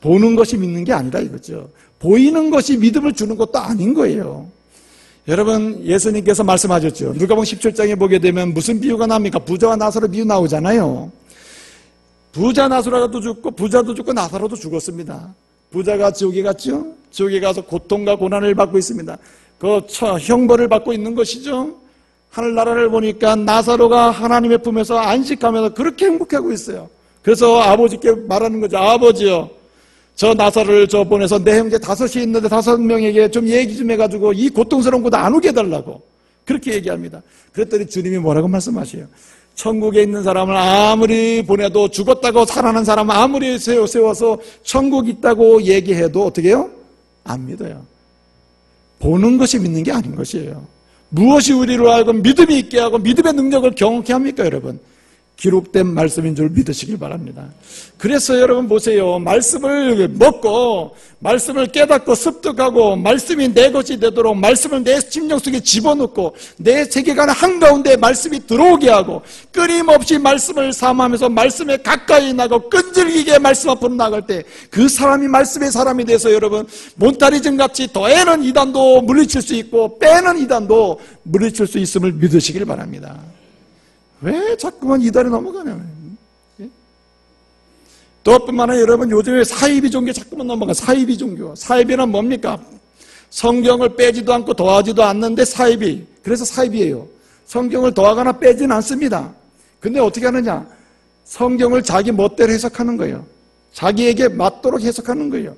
보는 것이 믿는 게 아니라 이거죠. 보이는 것이 믿음을 주는 것도 아닌 거예요. 여러분, 예수님께서 말씀하셨죠. 누가복음 17장에 보게 되면 무슨 비유가 납니까? 부자와 나사로 비유 나오잖아요. 부자 나사로도 죽고 부자도 죽고 나사로도 죽었습니다. 부자가 지옥에 갔죠. 지옥에 가서 고통과 고난을 받고 있습니다. 그 형벌을 받고 있는 것이죠. 하늘나라를 보니까 나사로가 하나님의 품에서 안식하면서 그렇게 행복하고 있어요. 그래서 아버지께 말하는 거죠. 아버지요, 저 나사로를 저 보내서 내 형제 5이 있는데 5명에게 좀 얘기 좀 해가지고 이 고통스러운 곳 안 오게 해달라고 그렇게 얘기합니다. 그랬더니 주님이 뭐라고 말씀하세요? 천국에 있는 사람을 아무리 보내도 죽었다고 살아난 사람을 아무리 세워서 천국 있다고 얘기해도 어떻게 해요? 안 믿어요. 보는 것이 믿는 게 아닌 것이에요. 무엇이 우리로 하여금 믿음이 있게 하고 믿음의 능력을 경험케 합니까, 여러분? 기록된 말씀인 줄 믿으시길 바랍니다. 그래서 여러분 보세요. 말씀을 먹고 말씀을 깨닫고 습득하고 말씀이 내 것이 되도록 말씀을 내 심령 속에 집어넣고 내 세계관 한가운데 말씀이 들어오게 하고 끊임없이 말씀을 삼으면서 말씀에 가까이 나고 끈질기게 말씀 앞으로 나갈 때 그 사람이 말씀의 사람이 돼서 여러분 몬타리즘 같이 더해는 이단도 물리칠 수 있고 빼는 이단도 물리칠 수 있음을 믿으시길 바랍니다. 왜 자꾸만 이단에 넘어가냐? 또 뿐만 아니라 여러분 요즘에 사이비 종교 자꾸만 넘어가. 사이비 종교. 사이비는 뭡니까? 성경을 빼지도 않고 더하지도 않는데 사이비. 그래서 사이비예요. 성경을 더하거나 빼지는 않습니다. 근데 어떻게 하느냐? 성경을 자기 멋대로 해석하는 거예요. 자기에게 맞도록 해석하는 거예요.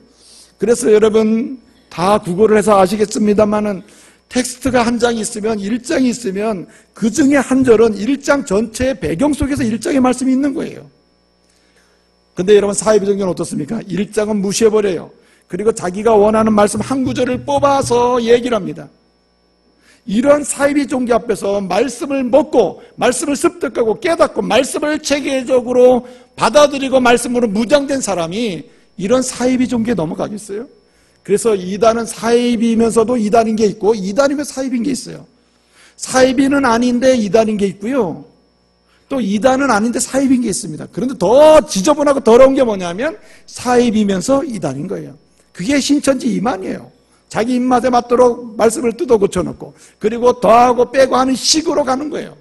그래서 여러분 다 국어를 해서 아시겠습니다만은 텍스트가 한 장이 있으면 1장이 있으면 그 중에 한 절은 1장 전체의 배경 속에서 1장의 말씀이 있는 거예요. 근데 여러분 사이비 종교는 어떻습니까? 1장은 무시해버려요. 그리고 자기가 원하는 말씀 한 구절을 뽑아서 얘기를 합니다. 이런 사이비 종교 앞에서 말씀을 먹고 말씀을 습득하고 깨닫고 말씀을 체계적으로 받아들이고 말씀으로 무장된 사람이 이런 사이비 종교에 넘어가겠어요? 그래서 이단은 사이비면서도 이단인 게 있고 이단이면 사이비인 게 있어요. 사이비는 아닌데 이단인 게 있고요. 또 이단은 아닌데 사이비인 게 있습니다. 그런데 더 지저분하고 더러운 게 뭐냐면 사이비면서 이단인 거예요. 그게 신천지 이만이에요. 자기 입맛에 맞도록 말씀을 뜯어 고쳐놓고 그리고 더하고 빼고 하는 식으로 가는 거예요.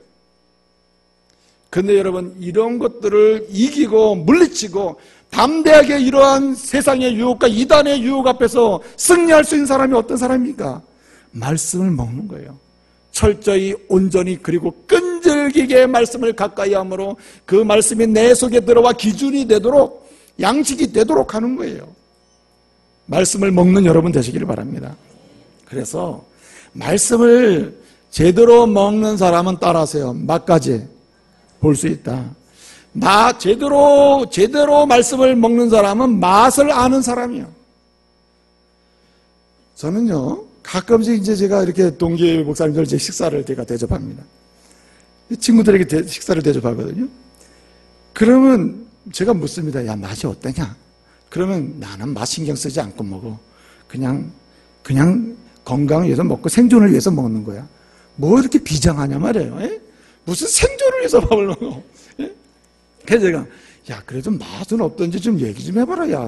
그런데 여러분 이런 것들을 이기고 물리치고 담대하게 이러한 세상의 유혹과 이단의 유혹 앞에서 승리할 수 있는 사람이 어떤 사람입니까? 말씀을 먹는 거예요. 철저히 온전히 그리고 끈질기게 기게 말씀을 가까이 함으로 그 말씀이 내 속에 들어와 기준이 되도록, 양식이 되도록 하는 거예요. 말씀을 먹는 여러분 되시기를 바랍니다. 그래서 말씀을 제대로 먹는 사람은 따라하세요. 맛까지 볼 수 있다. 제대로 말씀을 먹는 사람은 맛을 아는 사람이요. 저는요, 가끔씩 이제 제가 이렇게 동기 목사님들 이제 식사를 제가 대접합니다. 친구들에게 식사를 대접하거든요. 그러면 제가 묻습니다. 야, 맛이 어떠냐? 그러면 나는 맛 신경 쓰지 않고 먹어. 그냥 건강을 위해서 먹고 생존을 위해서 먹는 거야. 뭐 이렇게 비장하냐 말이에요. 에? 무슨 생존을 위해서 밥을 먹어. 에? 그래서 제가, 야, 그래도 맛은 어떤지 좀 얘기 좀 해봐라. 야,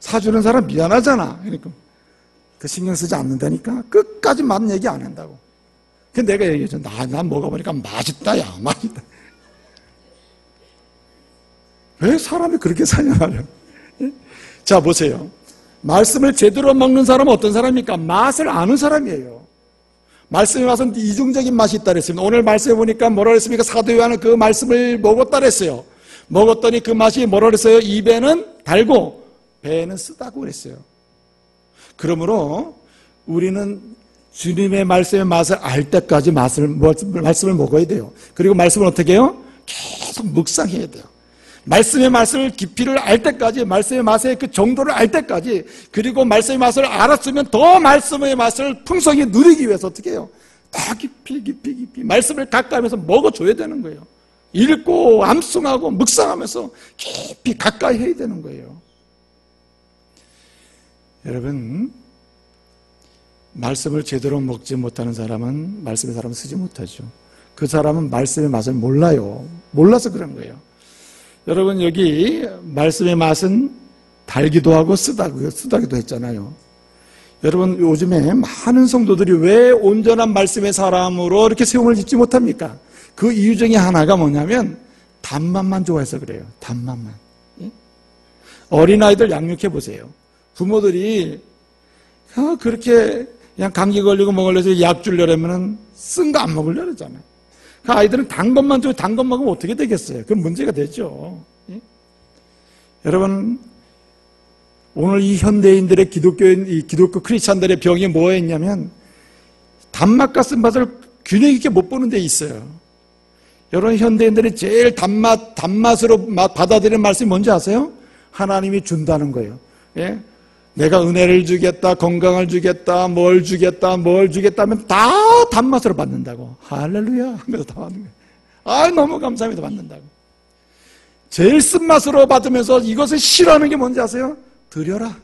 사주는 사람 미안하잖아. 그러니까 그 신경 쓰지 않는다니까. 끝까지 맛 얘기 안 한다고. 근데 내가 얘기했죠. 난 먹어보니까 맛있다. 야, 맛있다. 왜 사람이 그렇게 사냐 말이야. 자, 보세요. 말씀을 제대로 먹는 사람은 어떤 사람입니까? 맛을 아는 사람이에요. 말씀의 맛은 이중적인 맛이 있다 그랬습니다. 오늘 말씀해 보니까 뭐라 그랬습니까? 사도 요한은 그 말씀을 먹었다 그랬어요. 먹었더니 그 맛이 뭐라 그랬어요? 입에는 달고 배에는 쓰다고 그랬어요. 그러므로 우리는 주님의 말씀의 맛을 알 때까지 말씀을 먹어야 돼요. 그리고 말씀을 어떻게 해요? 계속 묵상해야 돼요. 말씀의 맛을 깊이를 알 때까지, 말씀의 맛의 그 정도를 알 때까지, 그리고 말씀의 맛을 알았으면 더 말씀의 맛을 풍성히 누리기 위해서 어떻게 해요? 더 깊이 말씀을 가까이면서 먹어줘야 되는 거예요. 읽고 암송하고 묵상하면서 깊이 가까이 해야 되는 거예요. 여러분, 말씀을 제대로 먹지 못하는 사람은 말씀의 사람을 쓰지 못하죠. 그 사람은 말씀의 맛을 몰라요. 몰라서 그런 거예요. 여러분, 여기 말씀의 맛은 달기도 하고 쓰다기도 했잖아요. 여러분, 요즘에 많은 성도들이 왜 온전한 말씀의 사람으로 이렇게 세움을 짓지 못합니까? 그 이유 중에 하나가 뭐냐면 단맛만 좋아해서 그래요. 단맛만. 어린아이들 양육해 보세요. 부모들이 그렇게 그냥 감기 걸리고 뭐 걸려서 약 주려면 쓴 거 안 먹으려 그러잖아요. 그 아이들은 단 것만 줘도 단 것 먹으면 어떻게 되겠어요? 그건 문제가 되죠. 예? 여러분, 오늘 이 현대인들의 기독교 크리스찬들의 병이 뭐였냐면 단맛과 쓴맛을 균형 있게 못 보는 데 있어요. 여러분, 현대인들이 제일 단맛으로 받아들이는 말씀이 뭔지 아세요? 하나님이 준다는 거예요. 예? 내가 은혜를 주겠다, 건강을 주겠다, 뭘 주겠다 하면 다 단맛으로 받는다고. 할렐루야 하면서 다 받는 거예요. 아, 너무 감사합니다. 받는다고. 제일 쓴맛으로 받으면서 이것을 싫어하는 게 뭔지 아세요? 드려라.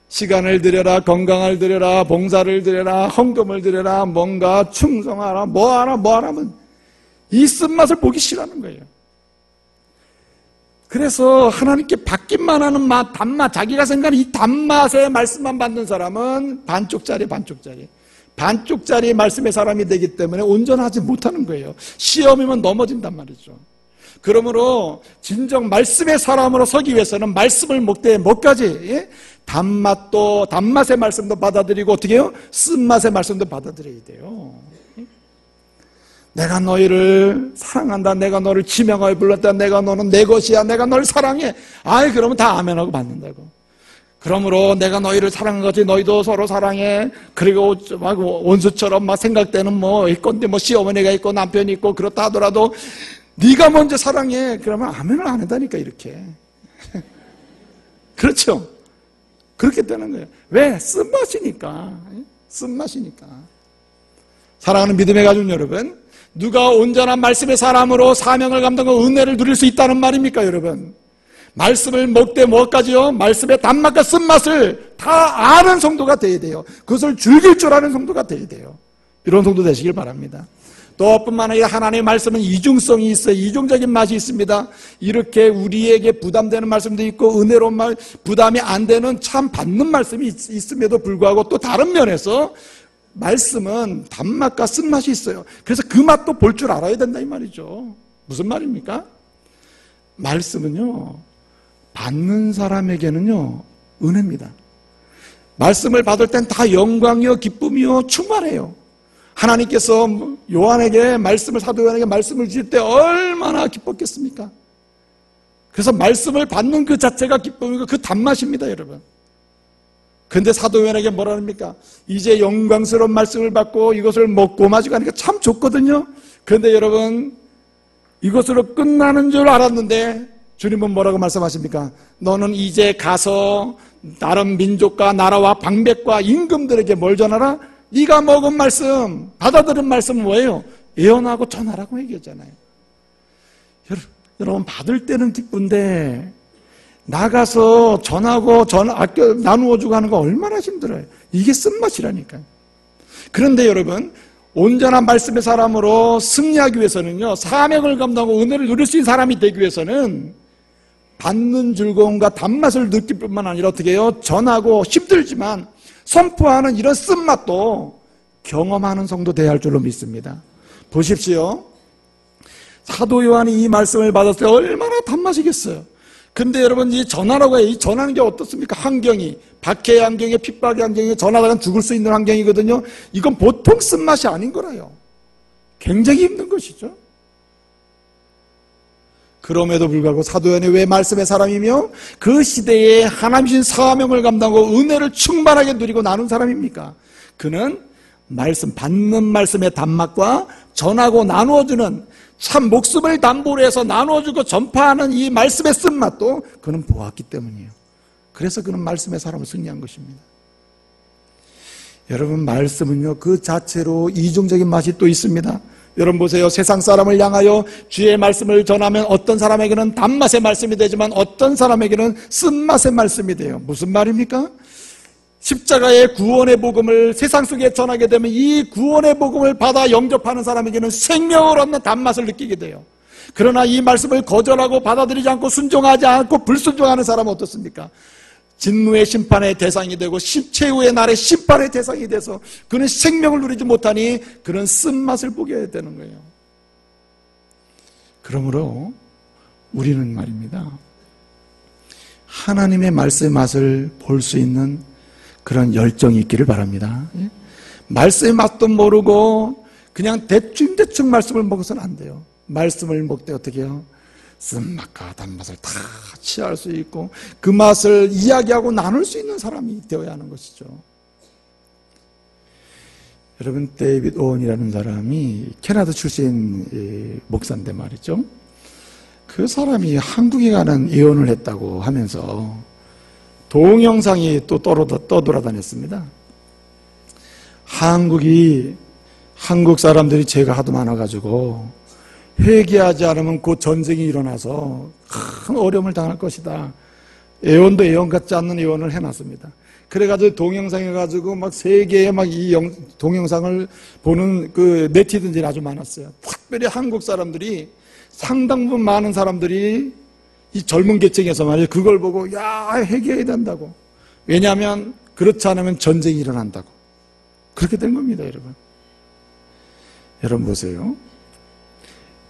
시간을 드려라, 건강을 드려라, 봉사를 드려라, 헌금을 드려라, 뭔가 충성하라, 뭐 하면 이 쓴맛을 보기 싫어하는 거예요. 그래서 하나님께 받기만 하는 맛, 단맛, 자기가 생각하는 이 단맛의 말씀만 받는 사람은 반쪽짜리 말씀의 사람이 되기 때문에 온전하지 못하는 거예요. 시험이면 넘어진단 말이죠. 그러므로 진정 말씀의 사람으로 서기 위해서는 말씀을 먹되 뭐까지? 단맛의 말씀도 받아들이고 어떻게 해요? 쓴맛의 말씀도 받아들여야 돼요. 내가 너희를 사랑한다. 내가 너를 지명하여 불렀다. 내가 너는 내 것이야. 내가 너를 사랑해. 그러면 다 아멘하고 받는다고. 그러므로 내가 너희를 사랑한 거지. 너희도 서로 사랑해. 그리고 막 원수처럼 막 생각되는 뭐 있건데 뭐 시어머니가 있고 남편이 있고 그렇다 하더라도 네가 먼저 사랑해. 그러면 아멘을 안 한다니까 이렇게. 그렇죠? 그렇게 되는 거예요. 왜? 쓴맛이니까. 사랑하는 믿음의 가족 여러분, 누가 온전한 말씀의 사람으로 사명을 감당하고 은혜를 누릴 수 있다는 말입니까, 여러분? 말씀을 먹되 뭐까지요? 말씀의 단맛과 쓴맛을 다 아는 성도가 되어야 돼요. 그것을 즐길 줄 아는 성도가 되어야 돼요. 이런 성도 되시길 바랍니다. 또 뿐만 아니라 하나님의 말씀은 이중성이 있어요. 이중적인 맛이 있습니다. 이렇게 우리에게 부담되는 말씀도 있고 은혜로운 말, 부담이 안 되는 참 받는 말씀이 있음에도 불구하고 또 다른 면에서 말씀은 단맛과 쓴맛이 있어요. 그래서 그 맛도 볼 줄 알아야 된다 이 말이죠. 무슨 말입니까? 말씀은요, 받는 사람에게는요 은혜입니다. 말씀을 받을 땐 다 영광이요 기쁨이요 충만해요. 하나님께서 요한에게 말씀을, 사도 요한에게 말씀을 주실 때 얼마나 기뻤겠습니까? 그래서 말씀을 받는 그 자체가 기쁨이고 그 단맛입니다, 여러분. 근데 사도 요한에게 뭐라 합니까? 이제 영광스러운 말씀을 받고 이것을 먹고 마시고 하니까 참 좋거든요. 그런데 여러분, 이것으로 끝나는 줄 알았는데 주님은 뭐라고 말씀하십니까? 너는 이제 가서 다른 민족과 나라와 방백과 임금들에게 뭘 전하라? 네가 먹은 말씀, 받아들인 말씀은 뭐예요? 예언하고 전하라고 얘기했잖아요. 여러분, 받을 때는 기쁜데 나가서 전하고 아껴 나누어주고 하는 거 얼마나 힘들어요. 이게 쓴맛이라니까요. 그런데 여러분, 온전한 말씀의 사람으로 승리하기 위해서는요, 사명을 감당하고 은혜를 누릴 수 있는 사람이 되기 위해서는 받는 즐거움과 단맛을 느낄 뿐만 아니라 어떻게 해요? 전하고 힘들지만 선포하는 이런 쓴맛도 경험하는 성도 되어야 할 줄로 믿습니다. 보십시오. 사도 요한이 이 말씀을 받았을 때 얼마나 단맛이겠어요. 근데 여러분, 이 전하라고 해요. 이 전하는 게 어떻습니까? 환경이, 박해의 환경에, 핍박의 환경에 전하다가 죽을 수 있는 환경이거든요. 이건 보통 쓴맛이 아닌 거라요. 굉장히 힘든 것이죠. 그럼에도 불구하고 사도 요한이 왜 말씀의 사람이며 그 시대에 하나님신 사명을 감당하고 은혜를 충만하게 누리고 나눈 사람입니까? 그는 말씀, 받는 말씀의 단맛과 전하고 나누어주는, 참 목숨을 담보로 해서 나누어주고 전파하는 이 말씀의 쓴맛도 그는 보았기 때문이에요. 그래서 그는 말씀의 사람을 승리한 것입니다. 여러분, 말씀은요, 그 자체로 이중적인 맛이 또 있습니다. 여러분 보세요. 세상 사람을 향하여 주의 말씀을 전하면 어떤 사람에게는 단맛의 말씀이 되지만 어떤 사람에게는 쓴맛의 말씀이 돼요. 무슨 말입니까? 십자가의 구원의 복음을 세상 속에 전하게 되면 이 구원의 복음을 받아 영접하는 사람에게는 생명을 얻는 단맛을 느끼게 돼요. 그러나 이 말씀을 거절하고 받아들이지 않고 순종하지 않고 불순종하는 사람은 어떻습니까? 진노의 심판의 대상이 되고 최후의 날의 심판의 대상이 돼서 그는 생명을 누리지 못하니 그는 쓴맛을 보게 되는 거예요. 그러므로 우리는 말입니다, 하나님의 말씀의 맛을 볼 수 있는 그런 열정이 있기를 바랍니다. 말씀의 맛도 모르고 그냥 대충 말씀을 먹어서는 안 돼요. 말씀을 먹을 때 어떻게 해요? 쓴맛과 단맛을 다 취할 수 있고 그 맛을 이야기하고 나눌 수 있는 사람이 되어야 하는 것이죠. 여러분, 데이빗 오원이라는 사람이 캐나다 출신 목사인데 말이죠. 그 사람이 한국에 가는 예언을 했다고 하면서 동영상이 또 떠돌아다녔습니다. 한국 사람들이 죄가 하도 많아가지고 회개하지 않으면 곧 전쟁이 일어나서 큰 어려움을 당할 것이다. 예언도 예언 같지 않는 예언을 해놨습니다. 그래가지고 동영상 해가지고 막 세계에 막 이 동영상을 보는 그 네티즌들이 아주 많았어요. 특별히 한국 사람들이, 상당 부분 많은 사람들이 이 젊은 계층에서 말이에요, 그걸 보고 야, 회개해야 된다고. 왜냐하면 그렇지 않으면 전쟁이 일어난다고. 그렇게 된 겁니다, 여러분. 여러분 보세요.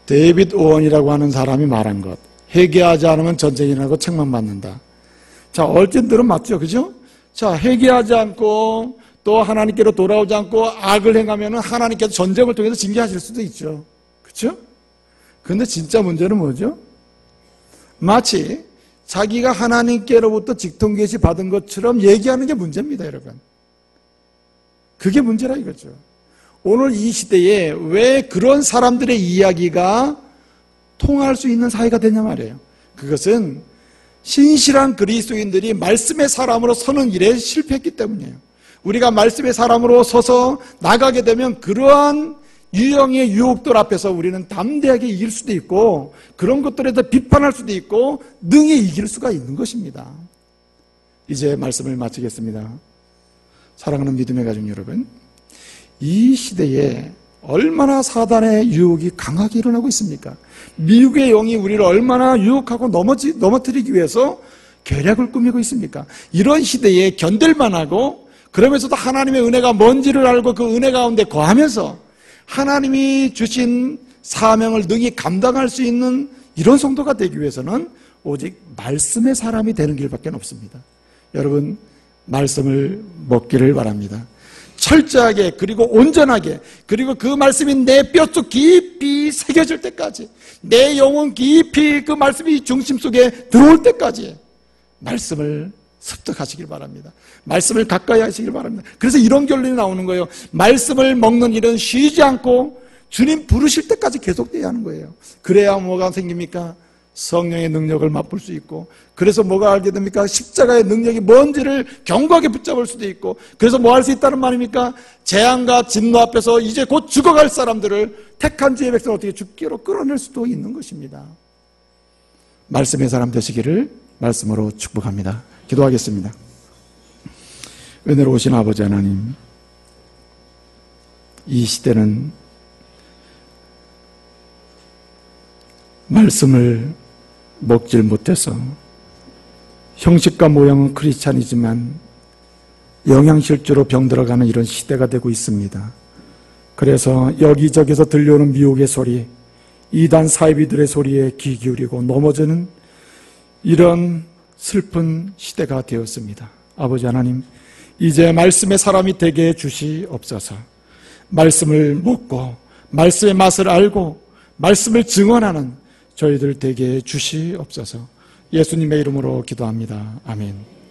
데이빗 오원이라고 하는 사람이 말한 것, 회개하지 않으면 전쟁이 일어나고 책망받는다. 자, 얼핏 들으면 맞죠, 그죠? 자, 회개하지 않고 또 하나님께로 돌아오지 않고 악을 행하면 하나님께서 전쟁을 통해서 징계하실 수도 있죠, 그렇죠? 근데 진짜 문제는 뭐죠? 마치 자기가 하나님께로부터 직통계시 받은 것처럼 얘기하는 게 문제입니다, 여러분. 그게 문제라 이거죠. 오늘 이 시대에 왜 그런 사람들의 이야기가 통할 수 있는 사회가 되냐 말이에요. 그것은 신실한 그리스도인들이 말씀의 사람으로 서는 일에 실패했기 때문이에요. 우리가 말씀의 사람으로 서서 나가게 되면 그러한 유형의 유혹들 앞에서 우리는 담대하게 이길 수도 있고 그런 것들에 대해 비판할 수도 있고 능히 이길 수가 있는 것입니다. 이제 말씀을 마치겠습니다. 사랑하는 믿음의 가족 여러분, 이 시대에 얼마나 사단의 유혹이 강하게 일어나고 있습니까? 미국의 영이 우리를 얼마나 유혹하고 넘어뜨리기 위해서 계략을 꾸미고 있습니까? 이런 시대에 견딜만 하고 그러면서도 하나님의 은혜가 뭔지를 알고 그 은혜 가운데 거하면서 하나님이 주신 사명을 능히 감당할 수 있는 이런 성도가 되기 위해서는 오직 말씀의 사람이 되는 길밖에 없습니다. 여러분, 말씀을 먹기를 바랍니다. 철저하게 그리고 온전하게 그리고 그 말씀이 내 뼛속 깊이 새겨질 때까지 내 영혼 깊이 그 말씀이 중심 속에 들어올 때까지 말씀을 습득하시길 바랍니다. 말씀을 가까이 하시길 바랍니다. 그래서 이런 결론이 나오는 거예요. 말씀을 먹는 일은 쉬지 않고 주님 부르실 때까지 계속돼야 하는 거예요. 그래야 뭐가 생깁니까? 성령의 능력을 맛볼 수 있고, 그래서 뭐가 알게 됩니까? 십자가의 능력이 뭔지를 견고하게 붙잡을 수도 있고, 그래서 뭐 할 수 있다는 말입니까? 재앙과 진노 앞에서 이제 곧 죽어갈 사람들을 택한 지의 백성을 어떻게 죽기로 끌어낼 수도 있는 것입니다. 말씀의 사람 되시기를 말씀으로 축복합니다. 기도하겠습니다. 은혜로우신 아버지 하나님, 이 시대는 말씀을 먹질 못해서 형식과 모양은 크리스찬이지만 영양실조로 병들어가는 이런 시대가 되고 있습니다. 그래서 여기저기서 들려오는 미혹의 소리, 이단 사이비들의 소리에 귀 기울이고 넘어지는 이런 슬픈 시대가 되었습니다. 아버지 하나님, 이제 말씀의 사람이 되게 해주시옵소서. 말씀을 먹고 말씀의 맛을 알고 말씀을 증언하는 저희들 되게 해주시옵소서. 예수님의 이름으로 기도합니다. 아멘.